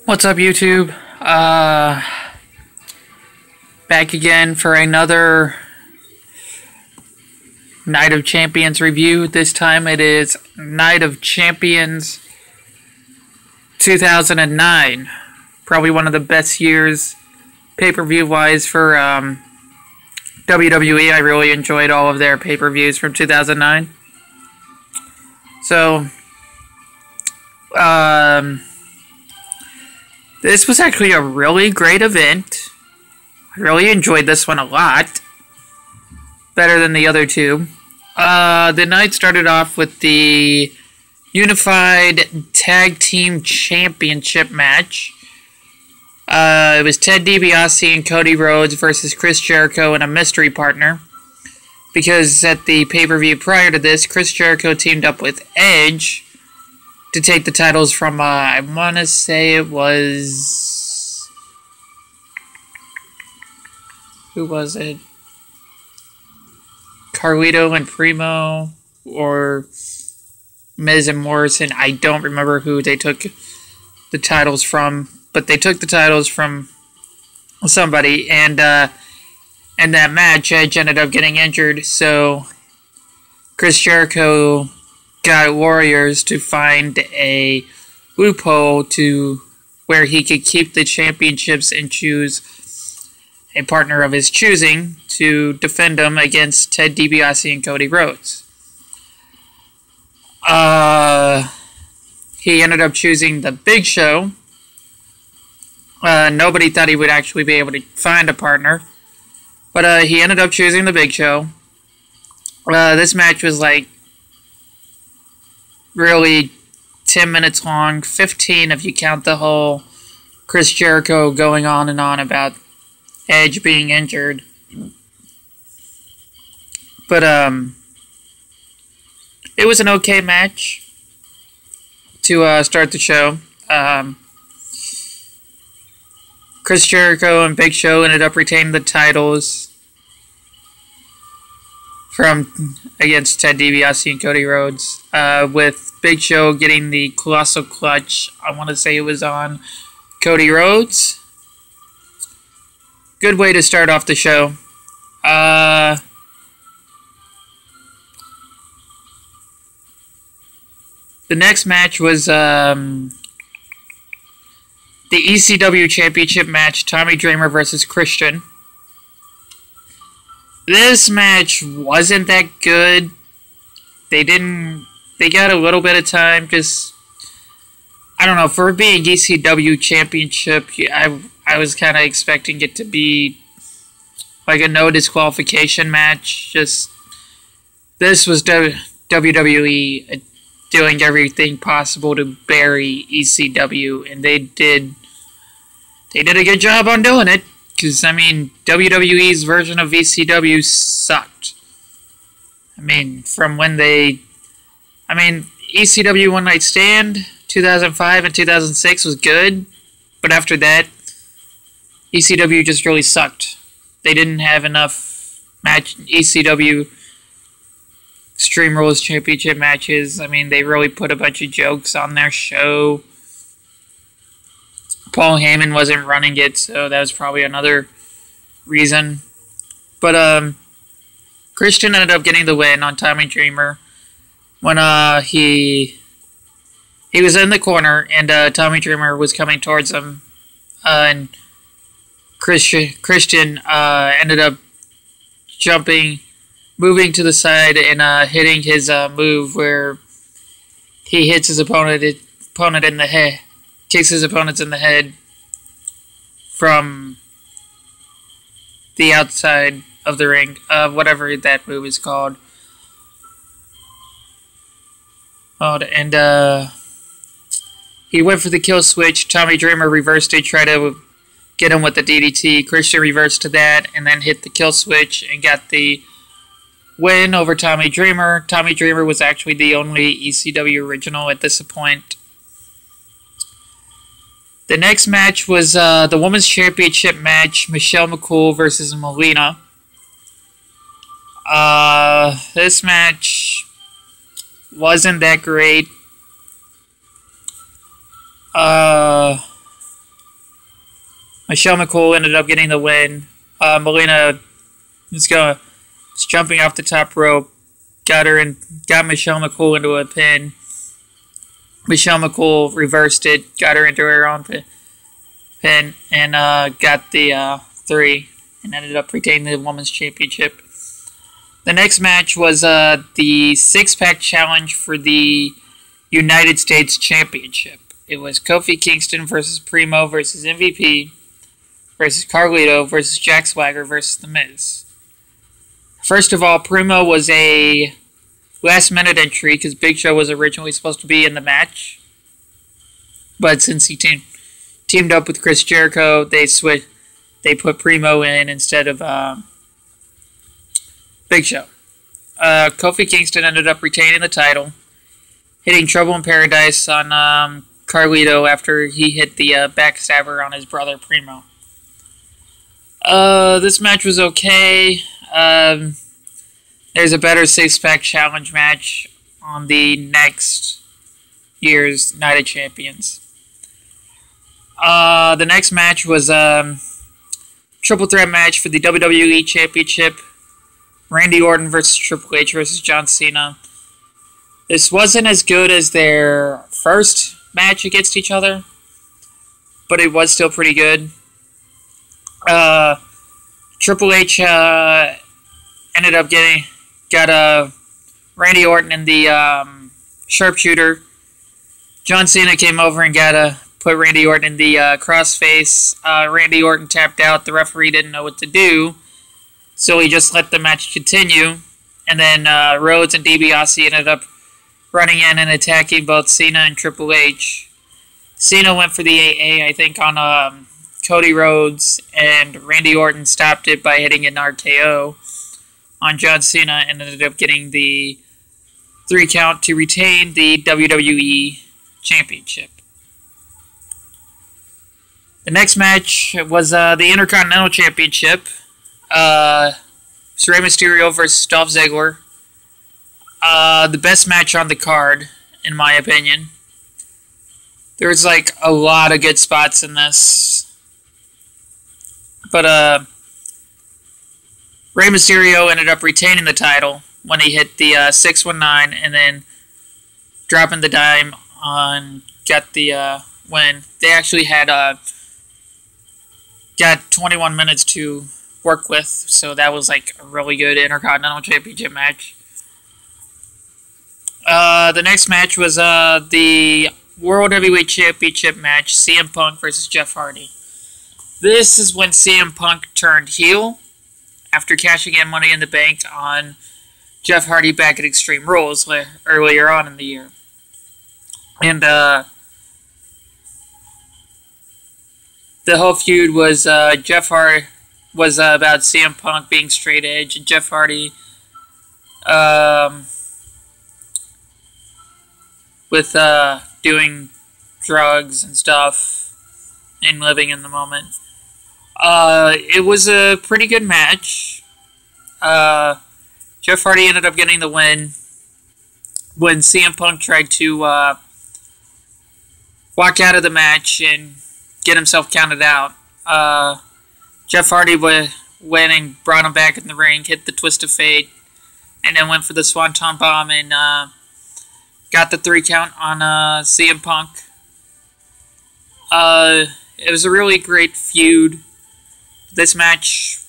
What's up, YouTube? Back again for another Night of Champions review. This time it is Night of Champions 2009. Probably one of the best years pay-per-view wise for WWE. I really enjoyed all of their pay-per-views from 2009. So, this was actually a really great event. I really enjoyed this one a lot. Better than the other two. The night started off with the Unified Tag Team Championship match. It was Ted DiBiase and Cody Rhodes versus Chris Jericho and a mystery partner. Because at the pay-per-view prior to this, Chris Jericho teamed up with Edge to take the titles from, I want to say it was... Who was it? Carlito and Primo, or Miz and Morrison. I don't remember who they took the titles from, but they took the titles from somebody, and in that match, Edge ended up getting injured, so Chris Jericho got Warriors to find a loophole to where he could keep the championships and choose a partner of his choosing to defend them against Ted DiBiase and Cody Rhodes. He ended up choosing the Big Show. Nobody thought he would actually be able to find a partner, but he ended up choosing the Big Show. This match was like really 10 minutes long, 15 if you count the whole Chris Jericho going on and on about Edge being injured. But it was an okay match to start the show. Chris Jericho and Big Show ended up retaining the titles from against Ted DiBiase and Cody Rhodes, with Big Show getting the Colossal Clutch. I want to say it was on Cody Rhodes. Good way to start off the show. The next match was the ECW Championship match, Tommy Dreamer versus Christian. This match wasn't that good. They got a little bit of time, just, I don't know, for being ECW Championship, I was kind of expecting it to be like a no disqualification match. Just, this was WWE doing everything possible to bury ECW, and they did a good job on doing it. Because, I mean, WWE's version of ECW sucked. I mean, from when they... I mean, ECW One Night Stand, 2005 and 2006 was good. But after that, ECW just really sucked. They didn't have enough ECW Extreme Rules Championship matches. I mean, they really put a bunch of jokes on their show. Paul Heyman wasn't running it, so that was probably another reason. But Christian ended up getting the win on Tommy Dreamer when he was in the corner and Tommy Dreamer was coming towards him, and Christian ended up moving to the side and hitting his move where he hits his opponent in the head. Kicks his opponents in the head from the outside of the ring, whatever that move is called. And he went for the kill switch. Tommy Dreamer reversed it, tried to get him with the DDT. Christian reversed to that and then hit the kill switch and got the win over Tommy Dreamer. Tommy Dreamer was actually the only ECW original at this point. The next match was the Women's Championship match, Michelle McCool versus Melina. This match wasn't that great. Michelle McCool ended up getting the win. Melina was jumping off the top rope, got Michelle McCool into a pin. Michelle McCool reversed it, got her into her own pin, and got the 3, and ended up retaining the Women's Championship. The next match was the 6-pack challenge for the United States Championship. It was Kofi Kingston versus Primo versus MVP versus Carlito versus Jack Swagger versus The Miz. First of all, Primo was a last-minute entry because Big Show was originally supposed to be in the match. But since he teamed up with Chris Jericho, they put Primo in instead of Big Show. Kofi Kingston ended up retaining the title, hitting Trouble in Paradise on Carlito after he hit the backstabber on his brother Primo. This match was okay. There's a better 6-pack challenge match on the next year's Night of Champions. The next match was triple threat match for the WWE Championship. Randy Orton versus Triple H versus John Cena. This wasn't as good as their first match against each other, but it was still pretty good. Triple H ended up got Randy Orton in the sharpshooter. John Cena came over and put Randy Orton in the crossface. Randy Orton tapped out. The referee didn't know what to do, so he just let the match continue. And then Rhodes and DiBiase ended up running in and attacking both Cena and Triple H. Cena went for the AA, I think, on Cody Rhodes, and Randy Orton stopped it by hitting an RKO on John Cena and ended up getting the 3 count to retain the WWE Championship. The next match was the Intercontinental Championship. It's Rey Mysterio versus Dolph Ziggler. The best match on the card, in my opinion. There was like a lot of good spots in this. But Rey Mysterio ended up retaining the title when he hit the 619 and then dropping the dime on got the win. They actually had got 21 minutes to work with, so that was like a really good Intercontinental Championship match. The next match was the World Heavyweight Championship match, CM Punk versus Jeff Hardy. This is when CM Punk turned heel after cashing in Money in the Bank on Jeff Hardy back at Extreme Rules earlier on in the year. And the whole feud was Jeff Hardy was about CM Punk being straight edge, and Jeff Hardy with doing drugs and stuff and living in the moment. It was a pretty good match. Jeff Hardy ended up getting the win when CM Punk tried to walk out of the match and get himself counted out. Jeff Hardy went and brought him back in the ring, hit the Twist of Fate, and then went for the Swanton Bomb and got the 3 count on CM Punk. It was a really great feud. This match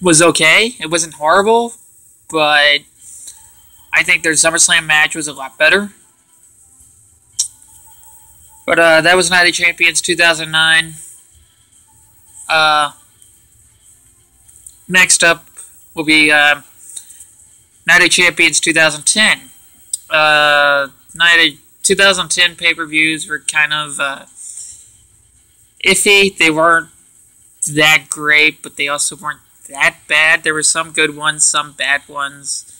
was okay. It wasn't horrible, but I think their SummerSlam match was a lot better. But that was Night of Champions 2009. Next up will be Night of Champions 2010. Night of 2010 pay-per-views were kind of iffy. They weren't that great, but they also weren't that bad. There were some good ones, some bad ones.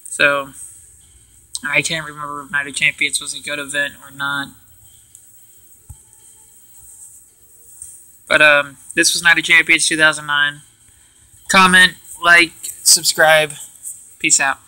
So, I can't remember if Night of Champions was a good event or not. But, this was Night of Champions 2009. Comment, like, subscribe. Peace out.